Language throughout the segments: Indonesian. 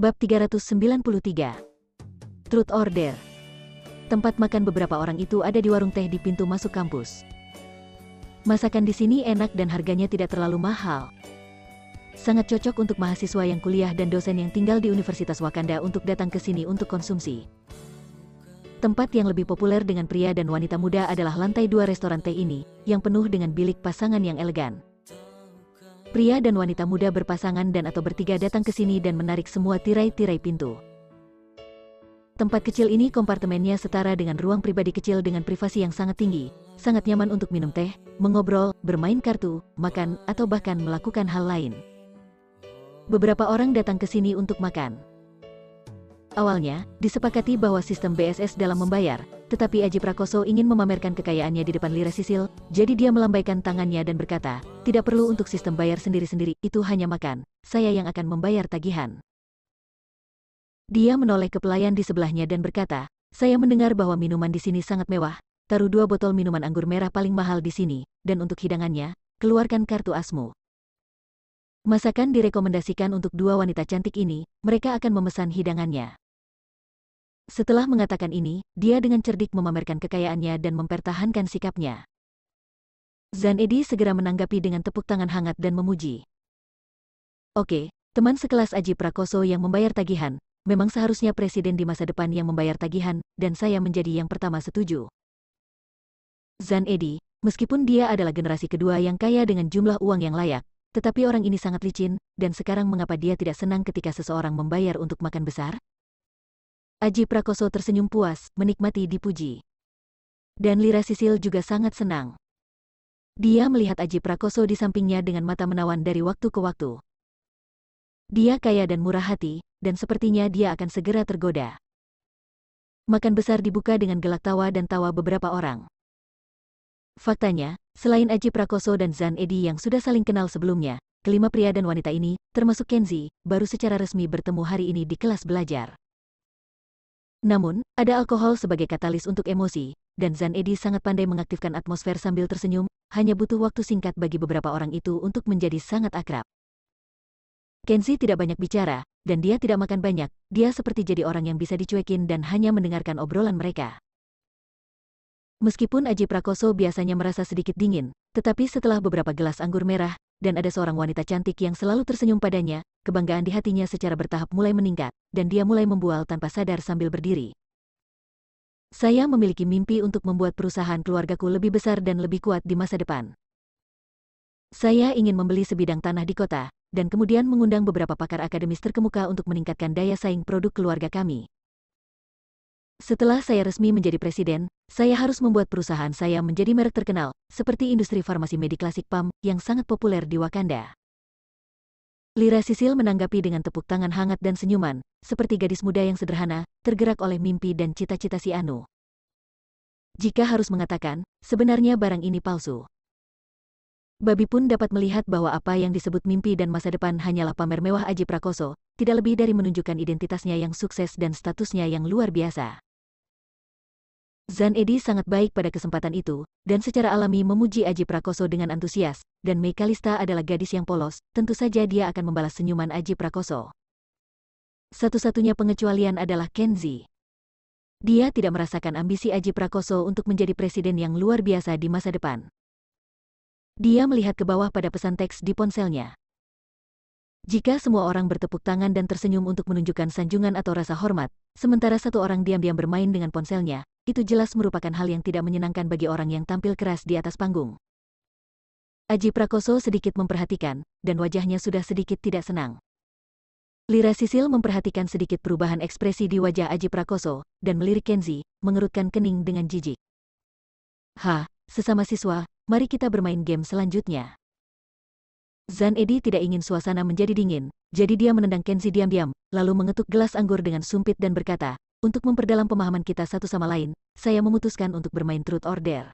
Bab 393. Truth Order. Tempat makan beberapa orang itu ada di warung teh di pintu masuk kampus. Masakan di sini enak dan harganya tidak terlalu mahal. Sangat cocok untuk mahasiswa yang kuliah dan dosen yang tinggal di Universitas Wakanda untuk datang ke sini untuk konsumsi. Tempat yang lebih populer dengan pria dan wanita muda adalah lantai 2 restoran teh ini, yang penuh dengan bilik pasangan yang elegan. Pria dan wanita muda berpasangan dan atau bertiga datang ke sini dan menarik semua tirai-tirai pintu. Tempat kecil ini kompartemennya setara dengan ruang pribadi kecil dengan privasi yang sangat tinggi, sangat nyaman untuk minum teh, mengobrol, bermain kartu, makan, atau bahkan melakukan hal lain. Beberapa orang datang ke sini untuk makan. Awalnya, disepakati bahwa sistem BSS dalam membayar, tetapi Aji Prakoso ingin memamerkan kekayaannya di depan Lira Sisil, jadi dia melambaikan tangannya dan berkata, tidak perlu untuk sistem bayar sendiri-sendiri, itu hanya makan, saya yang akan membayar tagihan. Dia menoleh ke pelayan di sebelahnya dan berkata, saya mendengar bahwa minuman di sini sangat mewah, taruh 2 botol minuman anggur merah paling mahal di sini, dan untuk hidangannya, keluarkan kartu asmu. Masakan direkomendasikan untuk 2 wanita cantik ini, mereka akan memesan hidangannya. Setelah mengatakan ini, dia dengan cerdik memamerkan kekayaannya dan mempertahankan sikapnya. Zanedi segera menanggapi dengan tepuk tangan hangat dan memuji. Oke, teman sekelas Aji Prakoso yang membayar tagihan, memang seharusnya presiden di masa depan yang membayar tagihan, dan saya menjadi yang pertama setuju. Zanedi, meskipun dia adalah generasi kedua yang kaya dengan jumlah uang yang layak, tetapi orang ini sangat licin, dan sekarang mengapa dia tidak senang ketika seseorang membayar untuk makan besar? Aji Prakoso tersenyum puas, menikmati dipuji. Dan Lira Sisil juga sangat senang. Dia melihat Aji Prakoso di sampingnya dengan mata menawan dari waktu ke waktu. Dia kaya dan murah hati, dan sepertinya dia akan segera tergoda. Makan besar dibuka dengan gelak tawa dan tawa beberapa orang. Faktanya, selain Aji Prakoso dan Zanedi yang sudah saling kenal sebelumnya, kelima pria dan wanita ini, termasuk Kenzi, baru secara resmi bertemu hari ini di kelas belajar. Namun, ada alkohol sebagai katalis untuk emosi, dan Zanedi sangat pandai mengaktifkan atmosfer sambil tersenyum, hanya butuh waktu singkat bagi beberapa orang itu untuk menjadi sangat akrab. Kenzi tidak banyak bicara, dan dia tidak makan banyak, dia seperti jadi orang yang bisa dicuekin dan hanya mendengarkan obrolan mereka. Meskipun Aji Prakoso biasanya merasa sedikit dingin, tetapi setelah beberapa gelas anggur merah, dan ada seorang wanita cantik yang selalu tersenyum padanya, kebanggaan di hatinya secara bertahap mulai meningkat, dan dia mulai membual tanpa sadar sambil berdiri. Saya memiliki mimpi untuk membuat perusahaan keluargaku lebih besar dan lebih kuat di masa depan. Saya ingin membeli sebidang tanah di kota, dan kemudian mengundang beberapa pakar akademis terkemuka untuk meningkatkan daya saing produk keluarga kami. Setelah saya resmi menjadi presiden, saya harus membuat perusahaan saya menjadi merek terkenal, seperti industri farmasi Mediclassic Pam, yang sangat populer di Wakanda. Lira Sisil menanggapi dengan tepuk tangan hangat dan senyuman, seperti gadis muda yang sederhana, tergerak oleh mimpi dan cita-cita si Anu. Jika harus mengatakan, sebenarnya barang ini palsu. Babi pun dapat melihat bahwa apa yang disebut mimpi dan masa depan hanyalah pamer mewah Aji Prakoso, tidak lebih dari menunjukkan identitasnya yang sukses dan statusnya yang luar biasa. Zanedi sangat baik pada kesempatan itu, dan secara alami memuji Aji Prakoso dengan antusias, dan Mei Kalista adalah gadis yang polos, tentu saja dia akan membalas senyuman Aji Prakoso. Satu-satunya pengecualian adalah Kenzi. Dia tidak merasakan ambisi Aji Prakoso untuk menjadi presiden yang luar biasa di masa depan. Dia melihat ke bawah pada pesan teks di ponselnya. Jika semua orang bertepuk tangan dan tersenyum untuk menunjukkan sanjungan atau rasa hormat, sementara satu orang diam-diam bermain dengan ponselnya, itu jelas merupakan hal yang tidak menyenangkan bagi orang yang tampil keras di atas panggung. Aji Prakoso sedikit memperhatikan, dan wajahnya sudah sedikit tidak senang. Lira Sisil memperhatikan sedikit perubahan ekspresi di wajah Aji Prakoso, dan melirik Kenzi, mengerutkan kening dengan jijik. Sesama siswa, mari kita bermain game selanjutnya. Zanedi tidak ingin suasana menjadi dingin, jadi dia menendang Kenzi diam-diam, lalu mengetuk gelas anggur dengan sumpit dan berkata, untuk memperdalam pemahaman kita satu sama lain, saya memutuskan untuk bermain Truth Order.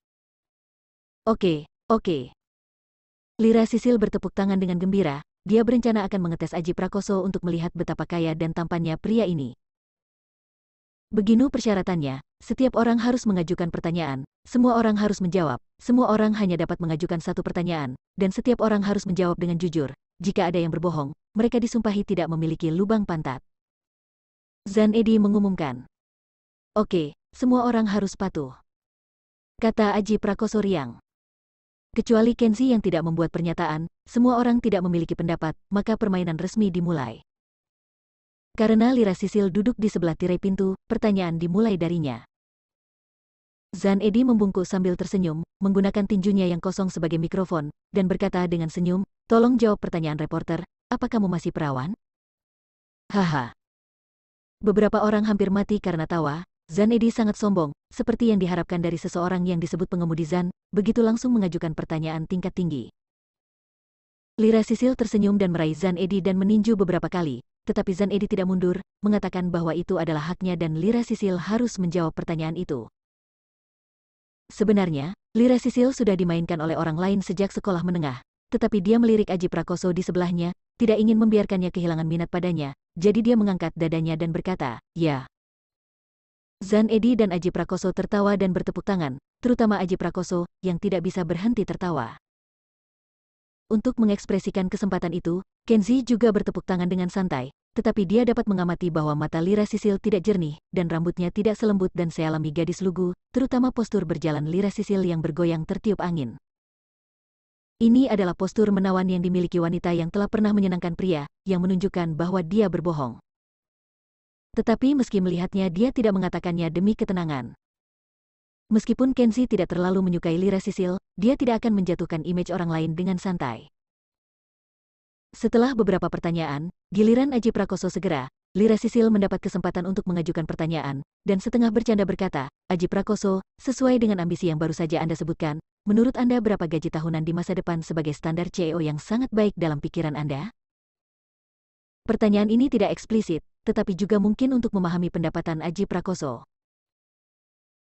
Oke. Lira Sisil bertepuk tangan dengan gembira, dia berencana akan mengetes Aji Prakoso untuk melihat betapa kaya dan tampannya pria ini. Begini persyaratannya, setiap orang harus mengajukan pertanyaan, semua orang harus menjawab, semua orang hanya dapat mengajukan satu pertanyaan, dan setiap orang harus menjawab dengan jujur. Jika ada yang berbohong, mereka disumpahi tidak memiliki lubang pantat. Zan Edi mengumumkan. Oke, semua orang harus patuh, kata Aji Prakoso riang. Kecuali Kenzi yang tidak membuat pernyataan, semua orang tidak memiliki pendapat, maka permainan resmi dimulai. Karena Lira Sisil duduk di sebelah tirai pintu, pertanyaan dimulai darinya. Zan Edi membungkuk sambil tersenyum, menggunakan tinjunya yang kosong sebagai mikrofon, dan berkata dengan senyum, tolong jawab pertanyaan reporter, apa kamu masih perawan? Haha. Beberapa orang hampir mati karena tawa. Zan Edi sangat sombong, seperti yang diharapkan dari seseorang yang disebut pengemudi Zan, begitu langsung mengajukan pertanyaan tingkat tinggi. Lira Sisil tersenyum dan meraih Zan Edi dan meninju beberapa kali, tetapi Zan Edi tidak mundur, mengatakan bahwa itu adalah haknya dan Lira Sisil harus menjawab pertanyaan itu. Sebenarnya, Lira Sisil sudah dimainkan oleh orang lain sejak sekolah menengah, tetapi dia melirik Aji Prakoso di sebelahnya, tidak ingin membiarkannya kehilangan minat padanya, jadi dia mengangkat dadanya dan berkata, ya. Zan Edi dan Aji Prakoso tertawa dan bertepuk tangan, terutama Aji Prakoso, yang tidak bisa berhenti tertawa. Untuk mengekspresikan kesempatan itu, Kenzi juga bertepuk tangan dengan santai, tetapi dia dapat mengamati bahwa mata Lira Sisil tidak jernih, dan rambutnya tidak selembut dan sealami gadis lugu, terutama postur berjalan Lira Sisil yang bergoyang tertiup angin. Ini adalah postur menawan yang dimiliki wanita yang telah pernah menyenangkan pria, yang menunjukkan bahwa dia berbohong. Tetapi meski melihatnya dia tidak mengatakannya demi ketenangan. Meskipun Kenzi tidak terlalu menyukai Lira Sisil, dia tidak akan menjatuhkan image orang lain dengan santai. Setelah beberapa pertanyaan, giliran Aji Prakoso segera, Lira Sisil mendapat kesempatan untuk mengajukan pertanyaan, dan setengah bercanda berkata, Aji Prakoso, sesuai dengan ambisi yang baru saja Anda sebutkan, menurut Anda berapa gaji tahunan di masa depan sebagai standar CEO yang sangat baik dalam pikiran Anda? Pertanyaan ini tidak eksplisit, tetapi juga mungkin untuk memahami pendapatan Aji Prakoso.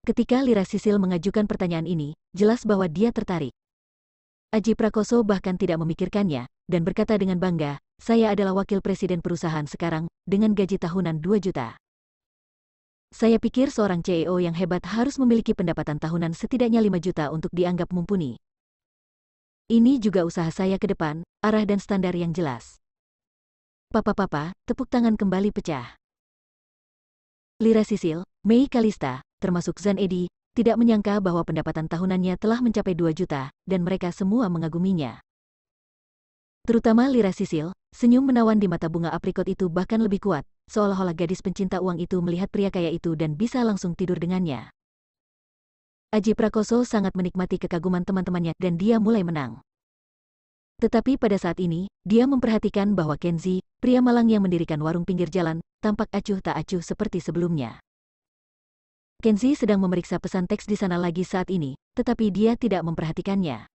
Ketika Lira Sisil mengajukan pertanyaan ini, jelas bahwa dia tertarik. Aji Prakoso bahkan tidak memikirkannya, dan berkata dengan bangga, saya adalah wakil presiden perusahaan sekarang, dengan gaji tahunan 2 juta. Saya pikir seorang CEO yang hebat harus memiliki pendapatan tahunan setidaknya 5 juta untuk dianggap mumpuni. Ini juga usaha saya ke depan, arah dan standar yang jelas. Papa, tepuk tangan kembali pecah. Lira Sisil, Mei Kalista, termasuk Zan Edi, tidak menyangka bahwa pendapatan tahunannya telah mencapai 2 juta, dan mereka semua mengaguminya. Terutama Lira Sisil, senyum menawan di mata bunga aprikot itu bahkan lebih kuat, seolah-olah gadis pencinta uang itu melihat pria kaya itu dan bisa langsung tidur dengannya. Aji Prakoso sangat menikmati kekaguman teman-temannya dan dia mulai menang. Tetapi pada saat ini, dia memperhatikan bahwa Kenzi, pria malang yang mendirikan warung pinggir jalan, tampak acuh tak acuh seperti sebelumnya. Kenzi sedang memeriksa pesan teks di sana lagi saat ini, tetapi dia tidak memperhatikannya.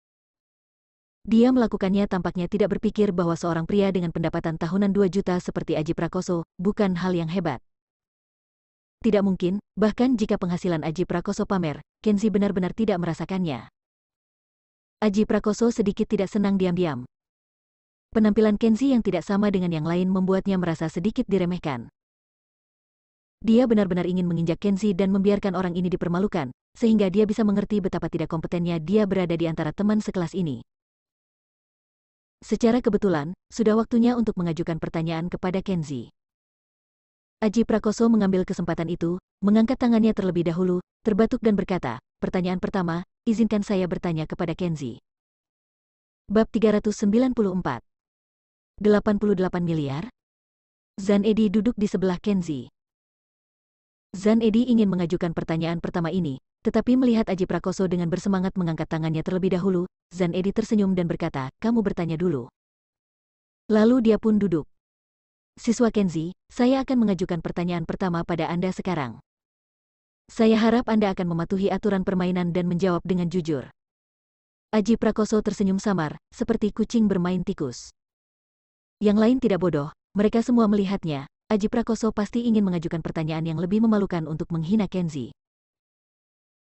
Dia melakukannya tampaknya tidak berpikir bahwa seorang pria dengan pendapatan tahunan 2 juta seperti Aji Prakoso, bukan hal yang hebat. Tidak mungkin, bahkan jika penghasilan Aji Prakoso pamer, Kenzi benar-benar tidak merasakannya. Aji Prakoso sedikit tidak senang diam-diam. Penampilan Kenzi yang tidak sama dengan yang lain membuatnya merasa sedikit diremehkan. Dia benar-benar ingin menginjak Kenzi dan membiarkan orang ini dipermalukan, sehingga dia bisa mengerti betapa tidak kompetennya dia berada di antara teman sekelas ini. Secara kebetulan, sudah waktunya untuk mengajukan pertanyaan kepada Kenzi. Aji Prakoso mengambil kesempatan itu, mengangkat tangannya terlebih dahulu, terbatuk dan berkata, pertanyaan pertama, izinkan saya bertanya kepada Kenzi. Bab 394. 88 miliar? Zan Edi duduk di sebelah Kenzi. Zan Edi ingin mengajukan pertanyaan pertama ini, tetapi melihat Aji Prakoso dengan bersemangat mengangkat tangannya terlebih dahulu, Zan Edi tersenyum dan berkata, kamu bertanya dulu. Lalu dia pun duduk. Siswa Kenzi, saya akan mengajukan pertanyaan pertama pada Anda sekarang. Saya harap Anda akan mematuhi aturan permainan dan menjawab dengan jujur. Aji Prakoso tersenyum samar, seperti kucing bermain tikus. Yang lain tidak bodoh, mereka semua melihatnya. Aji Prakoso pasti ingin mengajukan pertanyaan yang lebih memalukan untuk menghina Kenzi.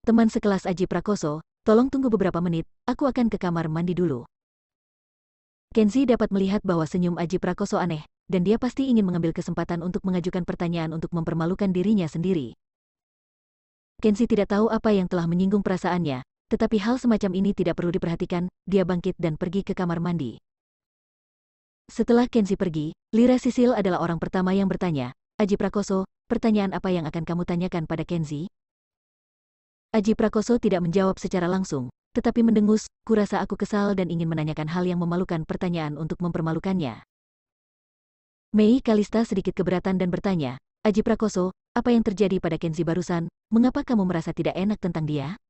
Teman sekelas Aji Prakoso, tolong tunggu beberapa menit, aku akan ke kamar mandi dulu. Kenzi dapat melihat bahwa senyum Aji Prakoso aneh, dan dia pasti ingin mengambil kesempatan untuk mengajukan pertanyaan untuk mempermalukan dirinya sendiri. Kenzi tidak tahu apa yang telah menyinggung perasaannya, tetapi hal semacam ini tidak perlu diperhatikan, dia bangkit dan pergi ke kamar mandi. Setelah Kenzi pergi, Lira Sisil adalah orang pertama yang bertanya, Aji Prakoso, pertanyaan apa yang akan kamu tanyakan pada Kenzi? Aji Prakoso tidak menjawab secara langsung, tetapi mendengus, kurasa aku kesal dan ingin menanyakan hal yang memalukan pertanyaan untuk mempermalukannya. Mei Kalista sedikit keberatan dan bertanya, Aji Prakoso, apa yang terjadi pada Kenzi barusan, mengapa kamu merasa tidak enak tentang dia?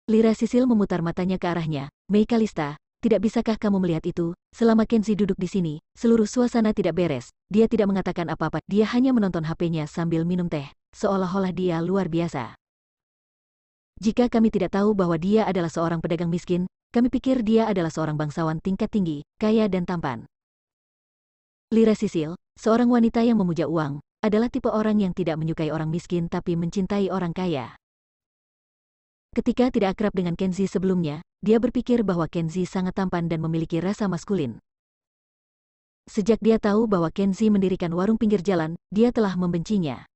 Lira Sisil memutar matanya ke arahnya, Mei Kalista, tidak bisakah kamu melihat itu, selama Kenzi duduk di sini, seluruh suasana tidak beres, dia tidak mengatakan apa-apa, dia hanya menonton HP-nya sambil minum teh, seolah-olah dia luar biasa. Jika kami tidak tahu bahwa dia adalah seorang pedagang miskin, kami pikir dia adalah seorang bangsawan tingkat tinggi, kaya dan tampan. Lira Sisil, seorang wanita yang memuja uang, adalah tipe orang yang tidak menyukai orang miskin tapi mencintai orang kaya. Ketika tidak akrab dengan Kenzi sebelumnya, dia berpikir bahwa Kenzi sangat tampan dan memiliki rasa maskulin. Sejak dia tahu bahwa Kenzi mendirikan warung pinggir jalan, dia telah membencinya.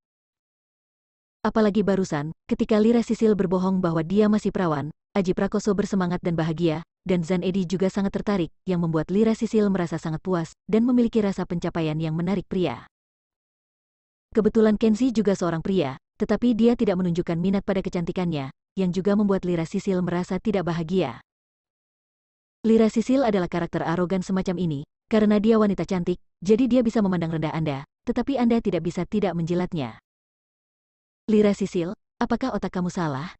Apalagi barusan, ketika Lira Sisil berbohong bahwa dia masih perawan, Aji Prakoso bersemangat dan bahagia, dan Zan Edi juga sangat tertarik, yang membuat Lira Sisil merasa sangat puas dan memiliki rasa pencapaian yang menarik pria. Kebetulan Kenzi juga seorang pria, tetapi dia tidak menunjukkan minat pada kecantikannya, yang juga membuat Lira Sisil merasa tidak bahagia. Lira Sisil adalah karakter arogan semacam ini, karena dia wanita cantik, jadi dia bisa memandang rendah Anda, tetapi Anda tidak bisa tidak menjilatnya. Lira Sisil, apakah otak kamu salah?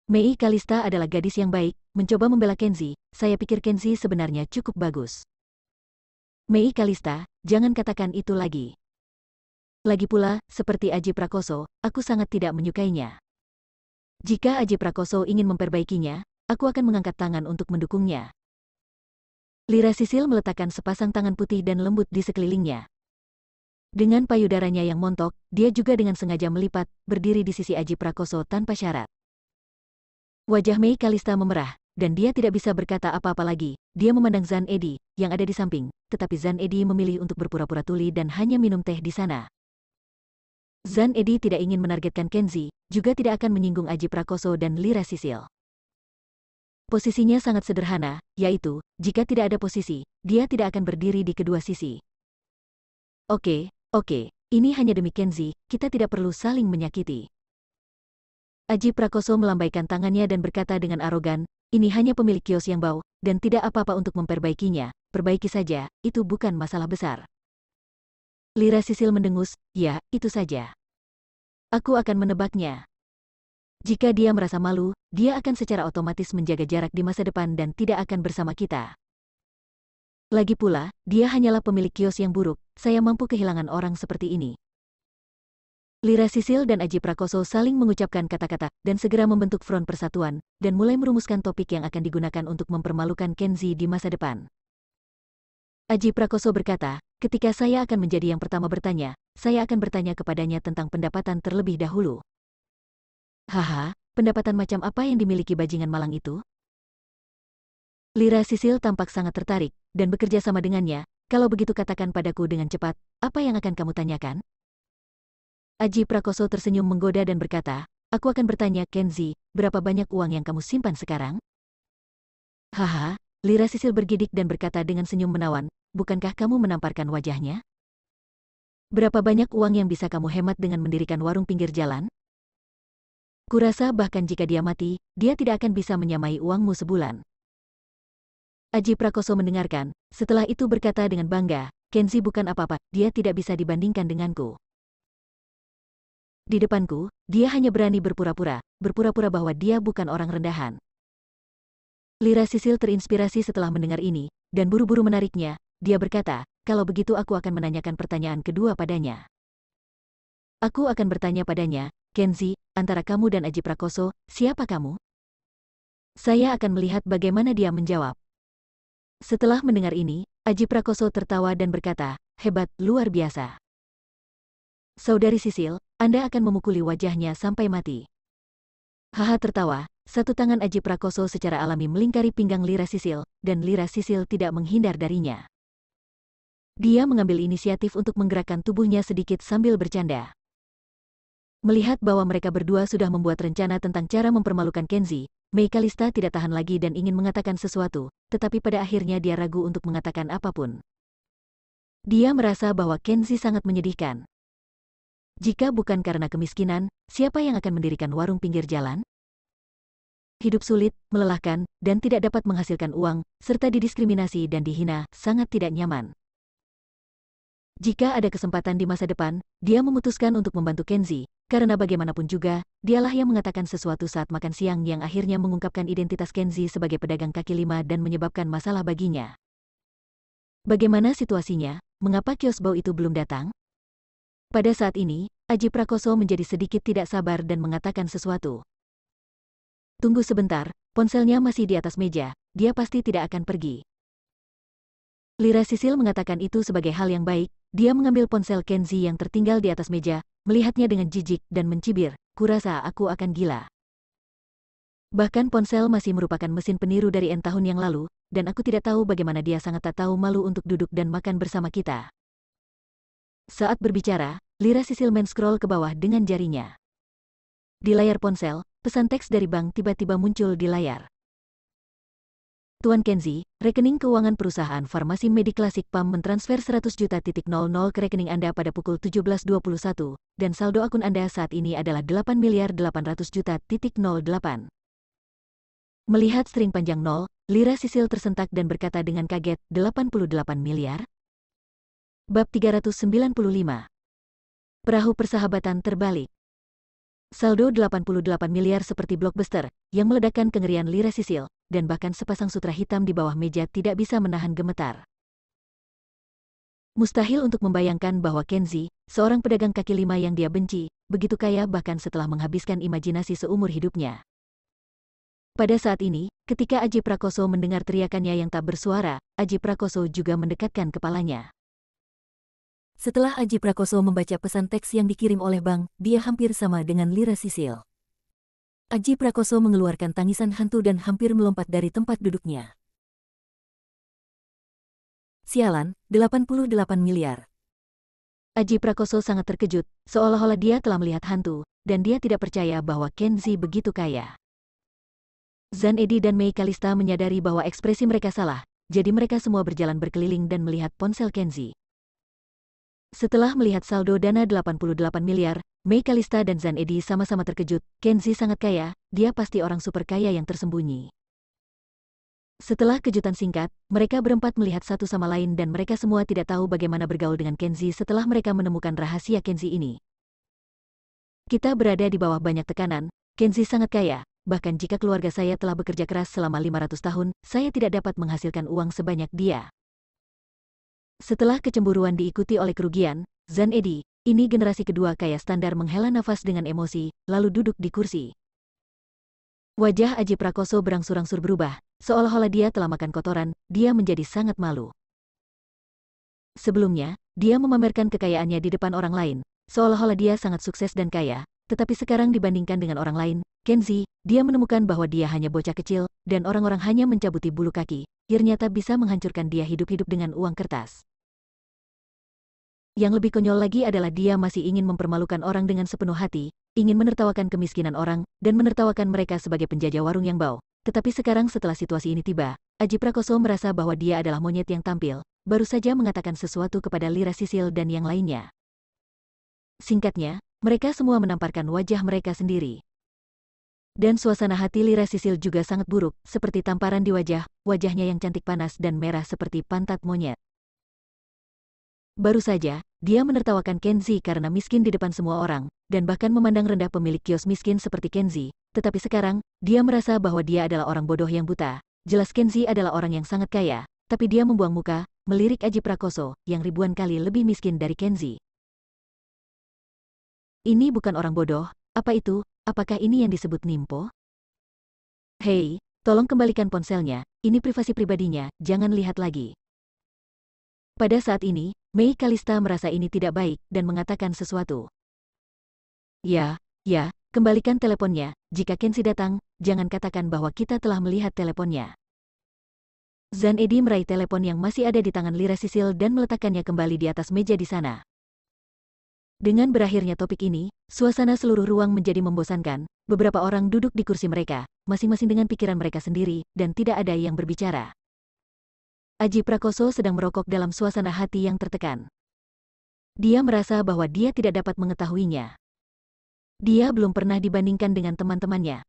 Mei Kalista adalah gadis yang baik, mencoba membela Kenzi, saya pikir Kenzi sebenarnya cukup bagus. Mei Kalista, jangan katakan itu lagi. Lagi pula, seperti Aji Prakoso, aku sangat tidak menyukainya. Jika Aji Prakoso ingin memperbaikinya, aku akan mengangkat tangan untuk mendukungnya. Lira Sisil meletakkan sepasang tangan putih dan lembut di sekelilingnya. Dengan payudaranya yang montok, dia juga dengan sengaja melipat, berdiri di sisi Aji Prakoso tanpa syarat. Wajah Mei Kalista memerah, dan dia tidak bisa berkata apa-apa lagi. Dia memandang Zan Edi, yang ada di samping, tetapi Zan Edi memilih untuk berpura-pura tuli dan hanya minum teh di sana. Zan Edi tidak ingin menargetkan Kenzi, juga tidak akan menyinggung Aji Prakoso dan Lira Sisil. Posisinya sangat sederhana, yaitu, jika tidak ada posisi, dia tidak akan berdiri di kedua sisi. Oke, ini hanya demi Kenzi, kita tidak perlu saling menyakiti. Aji Prakoso melambaikan tangannya dan berkata dengan arogan, ini hanya pemilik kios yang bau, dan tidak apa-apa untuk memperbaikinya, perbaiki saja, itu bukan masalah besar. Lira Sisil mendengus, ya, itu saja. Aku akan menebaknya. Jika dia merasa malu, dia akan secara otomatis menjaga jarak di masa depan dan tidak akan bersama kita. Lagi pula, dia hanyalah pemilik kios yang buruk, saya mampu kehilangan orang seperti ini. Lira Sisil dan Aji Prakoso saling mengucapkan kata-kata, dan segera membentuk front persatuan, dan mulai merumuskan topik yang akan digunakan untuk mempermalukan Kenzi di masa depan. Aji Prakoso berkata, ketika saya akan menjadi yang pertama bertanya, saya akan bertanya kepadanya tentang pendapatan terlebih dahulu. Haha, pendapatan macam apa yang dimiliki bajingan malang itu? Lira Sisil tampak sangat tertarik, dan bekerja sama dengannya, kalau begitu katakan padaku dengan cepat, apa yang akan kamu tanyakan? Aji Prakoso tersenyum menggoda dan berkata, aku akan bertanya, Kenzi, berapa banyak uang yang kamu simpan sekarang? Haha, Lira Sisil bergidik dan berkata dengan senyum menawan, bukankah kamu menamparkan wajahnya? Berapa banyak uang yang bisa kamu hemat dengan mendirikan warung pinggir jalan? Kurasa bahkan jika dia mati, dia tidak akan bisa menyamai uangmu sebulan. Aji Prakoso mendengarkan, setelah itu berkata dengan bangga, Kenzi bukan apa-apa, dia tidak bisa dibandingkan denganku. Di depanku, dia hanya berani berpura-pura bahwa dia bukan orang rendahan. Lira Sisil terinspirasi setelah mendengar ini, dan buru-buru menariknya, dia berkata, kalau begitu aku akan menanyakan pertanyaan kedua padanya. Aku akan bertanya padanya, Kenzi, antara kamu dan Aji Prakoso, siapa kamu? Saya akan melihat bagaimana dia menjawab. Setelah mendengar ini, Aji Prakoso tertawa dan berkata, hebat, luar biasa. Saudari Sisil, Anda akan memukuli wajahnya sampai mati. Haha tertawa, satu tangan Aji Prakoso secara alami melingkari pinggang Lira Sisil, dan Lira Sisil tidak menghindar darinya. Dia mengambil inisiatif untuk menggerakkan tubuhnya sedikit sambil bercanda. Melihat bahwa mereka berdua sudah membuat rencana tentang cara mempermalukan Kenzi, Mei Kalista tidak tahan lagi dan ingin mengatakan sesuatu, tetapi pada akhirnya dia ragu untuk mengatakan apapun. Dia merasa bahwa Kenzi sangat menyedihkan. Jika bukan karena kemiskinan, siapa yang akan mendirikan warung pinggir jalan? Hidup sulit, melelahkan, dan tidak dapat menghasilkan uang, serta didiskriminasi dan dihina, sangat tidak nyaman. Jika ada kesempatan di masa depan, dia memutuskan untuk membantu Kenzi, karena bagaimanapun juga, dialah yang mengatakan sesuatu saat makan siang yang akhirnya mengungkapkan identitas Kenzi sebagai pedagang kaki lima dan menyebabkan masalah baginya. Bagaimana situasinya? Mengapa kios bau itu belum datang? Pada saat ini, Aji Prakoso menjadi sedikit tidak sabar dan mengatakan sesuatu. Tunggu sebentar, ponselnya masih di atas meja, dia pasti tidak akan pergi. Lira Sisil mengatakan itu sebagai hal yang baik, dia mengambil ponsel Kenzi yang tertinggal di atas meja, melihatnya dengan jijik dan mencibir, kurasa aku akan gila. Bahkan ponsel masih merupakan mesin peniru dari N tahun yang lalu, dan aku tidak tahu bagaimana dia sangat tak tahu malu untuk duduk dan makan bersama kita. Saat berbicara, Lira Sisil men-scroll ke bawah dengan jarinya. Di layar ponsel, pesan teks dari bank tiba-tiba muncul di layar. Tuan Kenzi, rekening keuangan perusahaan farmasi Mediklasik PAM mentransfer 100 juta ke rekening Anda pada pukul 17.21, dan saldo akun Anda saat ini adalah 8.800 juta. Melihat string panjang 0, Lira Sisil tersentak dan berkata dengan kaget, 88 miliar? Bab 395. Perahu persahabatan terbalik. Saldo 88 miliar seperti blockbuster, yang meledakkan kengerian Lira Sisil, dan bahkan sepasang sutra hitam di bawah meja tidak bisa menahan gemetar. Mustahil untuk membayangkan bahwa Kenzi, seorang pedagang kaki lima yang dia benci, begitu kaya bahkan setelah menghabiskan imajinasi seumur hidupnya. Pada saat ini, ketika Aji Prakoso mendengar teriakannya yang tak bersuara, Aji Prakoso juga mendekatkan kepalanya. Setelah Aji Prakoso membaca pesan teks yang dikirim oleh bank, dia hampir sama dengan Lira Sisil. Aji Prakoso mengeluarkan tangisan hantu dan hampir melompat dari tempat duduknya. Sialan, 88 miliar. Aji Prakoso sangat terkejut, seolah-olah dia telah melihat hantu, dan dia tidak percaya bahwa Kenzi begitu kaya. Zan Edi dan Mei Kalista menyadari bahwa ekspresi mereka salah, jadi mereka semua berjalan berkeliling dan melihat ponsel Kenzi. Setelah melihat saldo dana 88 miliar, Mei Kalista dan Zan Edi sama-sama terkejut. Kenzi sangat kaya, dia pasti orang super kaya yang tersembunyi. Setelah kejutan singkat, mereka berempat melihat satu sama lain dan mereka semua tidak tahu bagaimana bergaul dengan Kenzi setelah mereka menemukan rahasia Kenzi ini. Kita berada di bawah banyak tekanan, Kenzi sangat kaya. Bahkan jika keluarga saya telah bekerja keras selama 500 tahun, saya tidak dapat menghasilkan uang sebanyak dia. Setelah kecemburuan diikuti oleh kerugian, Zan Edi, ini generasi kedua kaya standar menghela nafas dengan emosi, lalu duduk di kursi. Wajah Aji Prakoso berangsur-angsur berubah, seolah-olah dia telah makan kotoran, dia menjadi sangat malu. Sebelumnya, dia memamerkan kekayaannya di depan orang lain, seolah-olah dia sangat sukses dan kaya, tetapi sekarang dibandingkan dengan orang lain, Kenzi, dia menemukan bahwa dia hanya bocah kecil, dan orang-orang hanya mencabuti bulu kaki, ternyata bisa menghancurkan dia hidup-hidup dengan uang kertas. Yang lebih konyol lagi adalah dia masih ingin mempermalukan orang dengan sepenuh hati, ingin menertawakan kemiskinan orang, dan menertawakan mereka sebagai penjajah warung yang bau. Tetapi sekarang setelah situasi ini tiba, Aji Prakoso merasa bahwa dia adalah monyet yang tampil, baru saja mengatakan sesuatu kepada Lira Sisil dan yang lainnya. Singkatnya, mereka semua menamparkan wajah mereka sendiri. Dan suasana hati Lira Sisil juga sangat buruk, seperti tamparan di wajahnya yang cantik panas dan merah seperti pantat monyet. Baru saja, dia menertawakan Kenzi karena miskin di depan semua orang, dan bahkan memandang rendah pemilik kios miskin seperti Kenzi, tetapi sekarang, dia merasa bahwa dia adalah orang bodoh yang buta. Jelas Kenzi adalah orang yang sangat kaya, tapi dia membuang muka, melirik Aji Prakoso, yang ribuan kali lebih miskin dari Kenzi. Ini bukan orang bodoh, apa itu? Apakah ini yang disebut nimpo? Hei, tolong kembalikan ponselnya, ini privasi pribadinya, jangan lihat lagi. Pada saat ini, Mei Kalista merasa ini tidak baik dan mengatakan sesuatu. Ya, kembalikan teleponnya, jika Kenzi datang, jangan katakan bahwa kita telah melihat teleponnya. Zan Edi meraih telepon yang masih ada di tangan Lira Sisil dan meletakkannya kembali di atas meja di sana. Dengan berakhirnya topik ini, suasana seluruh ruang menjadi membosankan, beberapa orang duduk di kursi mereka, masing-masing dengan pikiran mereka sendiri, dan tidak ada yang berbicara. Aji Prakoso sedang merokok dalam suasana hati yang tertekan. Dia merasa bahwa dia tidak dapat mengetahuinya. Dia belum pernah dibandingkan dengan teman-temannya.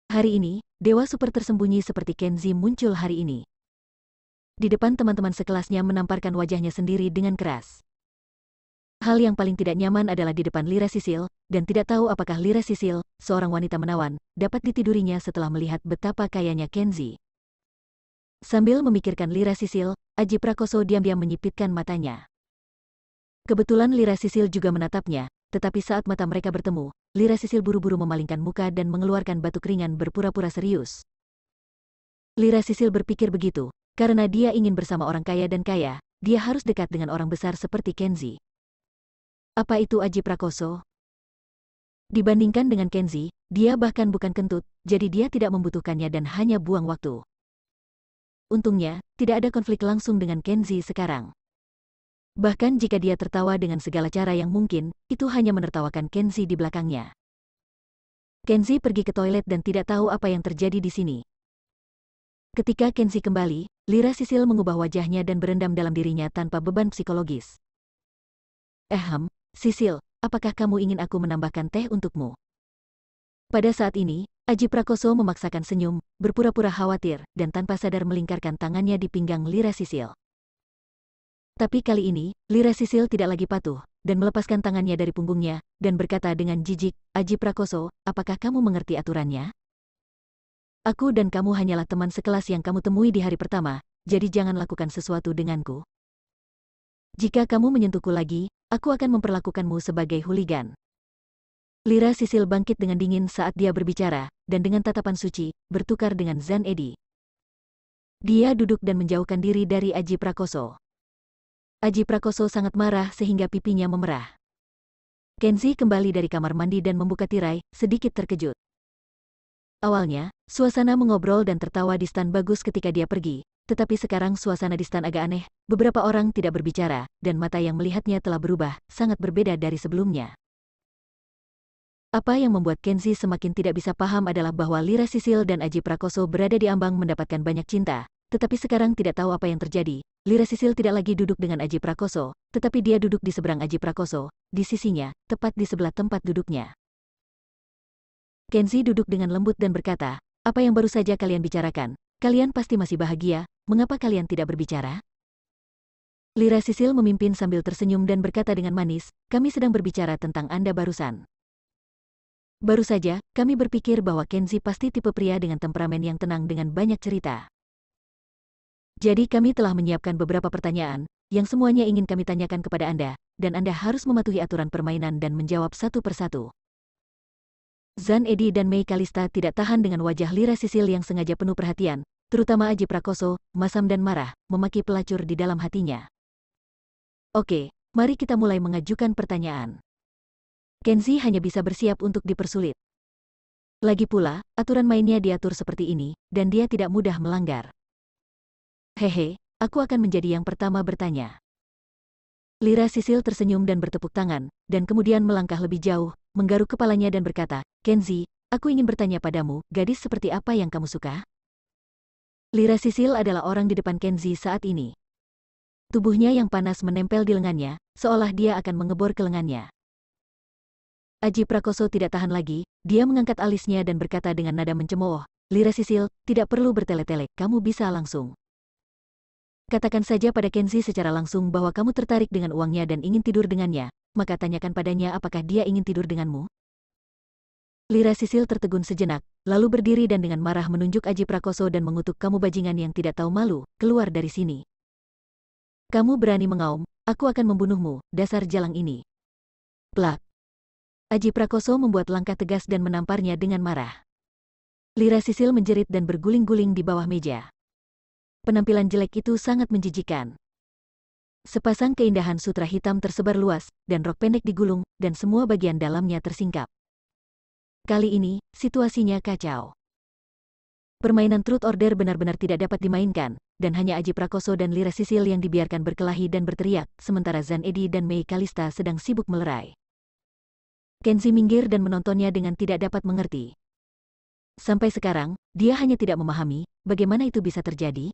Hari ini, dewa super tersembunyi seperti Kenzi muncul hari ini. Di depan teman-teman sekelasnya menamparkan wajahnya sendiri dengan keras. Hal yang paling tidak nyaman adalah di depan Lira Sisil, dan tidak tahu apakah Lira Sisil, seorang wanita menawan, dapat ditidurinya setelah melihat betapa kayanya Kenzi. Sambil memikirkan Lira Sisil, Aji Prakoso diam-diam menyipitkan matanya. Kebetulan Lira Sisil juga menatapnya, tetapi saat mata mereka bertemu, Lira Sisil buru-buru memalingkan muka dan mengeluarkan batuk ringan berpura-pura serius. Lira Sisil berpikir begitu, karena dia ingin bersama orang kaya dan kaya, dia harus dekat dengan orang besar seperti Kenzi. Apa itu Aji Prakoso? Dibandingkan dengan Kenzi, dia bahkan bukan kentut, jadi dia tidak membutuhkannya dan hanya buang waktu. Untungnya, tidak ada konflik langsung dengan Kenzi sekarang. Bahkan jika dia tertawa dengan segala cara yang mungkin, itu hanya menertawakan Kenzi di belakangnya. Kenzi pergi ke toilet dan tidak tahu apa yang terjadi di sini. Ketika Kenzi kembali, Lira Sisil mengubah wajahnya dan berendam dalam dirinya tanpa beban psikologis. Sisil, apakah kamu ingin aku menambahkan teh untukmu? Pada saat ini, Aji Prakoso memaksakan senyum, berpura-pura khawatir, dan tanpa sadar melingkarkan tangannya di pinggang Lira Sisil. Tapi kali ini, Lira Sisil tidak lagi patuh, dan melepaskan tangannya dari punggungnya, dan berkata dengan jijik, Aji Prakoso, apakah kamu mengerti aturannya? Aku dan kamu hanyalah teman sekelas yang kamu temui di hari pertama, jadi jangan lakukan sesuatu denganku. Jika kamu menyentuhku lagi, aku akan memperlakukanmu sebagai hooligan. Lira Sisil bangkit dengan dingin saat dia berbicara, dan dengan tatapan suci, bertukar dengan Zan Edi. Dia duduk dan menjauhkan diri dari Aji Prakoso. Aji Prakoso sangat marah sehingga pipinya memerah. Kenzi kembali dari kamar mandi dan membuka tirai, sedikit terkejut. Awalnya, suasana mengobrol dan tertawa di stan bagus ketika dia pergi, tetapi sekarang suasana di stan agak aneh, beberapa orang tidak berbicara, dan mata yang melihatnya telah berubah, sangat berbeda dari sebelumnya. Apa yang membuat Kenzi semakin tidak bisa paham adalah bahwa Lira Sisil dan Aji Prakoso berada di ambang mendapatkan banyak cinta, tetapi sekarang tidak tahu apa yang terjadi. Lira Sisil tidak lagi duduk dengan Aji Prakoso, tetapi dia duduk di seberang Aji Prakoso, di sisinya, tepat di sebelah tempat duduknya. Kenzi duduk dengan lembut dan berkata, apa yang baru saja kalian bicarakan? Kalian pasti masih bahagia, mengapa kalian tidak berbicara? Lira Sisil memimpin sambil tersenyum dan berkata dengan manis, kami sedang berbicara tentang Anda barusan. Baru saja, kami berpikir bahwa Kenzi pasti tipe pria dengan temperamen yang tenang dengan banyak cerita. Jadi kami telah menyiapkan beberapa pertanyaan, yang semuanya ingin kami tanyakan kepada Anda, dan Anda harus mematuhi aturan permainan dan menjawab satu persatu. Zan Edi dan Mei Kalista tidak tahan dengan wajah Lira Sisil yang sengaja penuh perhatian, terutama Aji Prakoso, masam dan marah, memaki pelacur di dalam hatinya. Oke, mari kita mulai mengajukan pertanyaan. Kenzi hanya bisa bersiap untuk dipersulit. Lagi pula, aturan mainnya diatur seperti ini, dan dia tidak mudah melanggar. Hehe, aku akan menjadi yang pertama bertanya. Lira Sisil tersenyum dan bertepuk tangan, dan kemudian melangkah lebih jauh, menggaruk kepalanya dan berkata, Kenzi, aku ingin bertanya padamu, gadis seperti apa yang kamu suka? Lira Sisil adalah orang di depan Kenzi saat ini. Tubuhnya yang panas menempel di lengannya, seolah dia akan mengebor ke lengannya. Aji Prakoso tidak tahan lagi, dia mengangkat alisnya dan berkata dengan nada mencemooh, Lira Sisil, tidak perlu bertele-tele, kamu bisa langsung. Katakan saja pada Kenzi secara langsung bahwa kamu tertarik dengan uangnya dan ingin tidur dengannya, maka tanyakan padanya apakah dia ingin tidur denganmu. Lira Sisil tertegun sejenak, lalu berdiri dan dengan marah menunjuk Aji Prakoso dan mengutuk, kamu bajingan yang tidak tahu malu, keluar dari sini. Kamu berani mengaum, aku akan membunuhmu, dasar jalang ini. Plak. Aji Prakoso membuat langkah tegas dan menamparnya dengan marah. Lira Sisil menjerit dan berguling-guling di bawah meja. Penampilan jelek itu sangat menjijikan. Sepasang keindahan sutra hitam tersebar luas, dan rok pendek digulung, dan semua bagian dalamnya tersingkap. Kali ini, situasinya kacau. Permainan Truth Order benar-benar tidak dapat dimainkan, dan hanya Aji Prakoso dan Lira Sisil yang dibiarkan berkelahi dan berteriak, sementara Zan Edi dan Mei Kalista sedang sibuk melerai. Kenzi minggir dan menontonnya dengan tidak dapat mengerti. Sampai sekarang, dia hanya tidak memahami, bagaimana itu bisa terjadi.